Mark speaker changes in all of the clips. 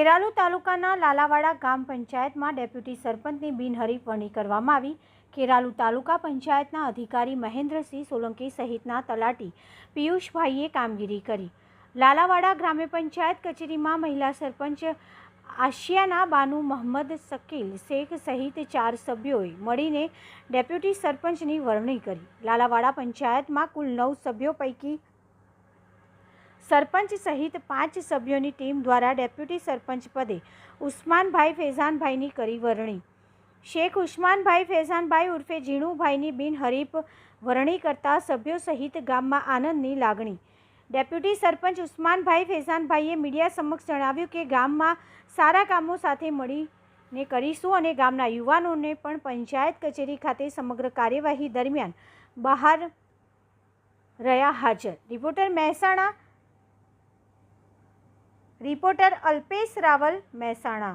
Speaker 1: ખેરાલુ તાલુકાના લાલાવાડા ગામ પંચાયતમાં ડેપ્યુટી સરપંચની બિનહરીફ વરણી કરવામાં આવી। ખેરાલુ તાલુકા પંચાયતના અધિકારી મહેન્દ્રસિંહ સોલંકી સહિતના તલાટી પિયુષભાઈએ કામગીરી કરી। લાલાવાડા ગ્રામ્ય પંચાયત કચેરીમાં મહિલા સરપંચ આશિયાના બાનુ મોહમ્મદ શકીલ શેખ સહિત 4 સભ્યોએ મળીને ડેપ્યુટી સરપંચની વરણી કરી। લાલાવાડા પંચાયતમાં કુલ 9 સભ્યો પૈકી સરપંચ સહિત 5 સભ્યોની ટીમ દ્વારા ડેપ્યુટી સરપંચ પદે ઉસ્માનભાઈ ફેઝાનભાઈની કરી વરણી। શેખ ઉસ્માનભાઈ ફેઝાનભાઈ ઉર્ફે જીણુભાઈની બિનહરીફ વરણી કરતા સભ્યો સહિત ગામમાં આનંદની લાગણી। ડેપ્યુટી સરપંચ ઉસ્માનભાઈ ફેઝાનભાઈએ મીડિયા સમક્ષ જણાવ્યું કે ગામમાં સારા કામો સાથે મળીને કરીશું અને ગામના યુવાનોને પણ પંચાયત કચેરી ખાતે સમગ્ર કાર્યવાહી દરમિયાન બહાર રહ્યા હાજર। રિપોર્ટર અલ્પેશ રાવલ, મહેસાણા।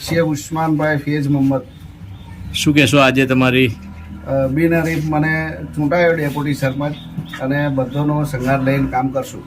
Speaker 2: શેખ ઉસ્માનભાઈ ફેઝ મોહમ્મદ।
Speaker 3: શું કહેશો આજે તમારી
Speaker 2: બિનહરીફ મને ચૂંટાયો ડેપ્યુટી સરપંચ અને બધોનો સંઘાર લઈને કામ કરશું।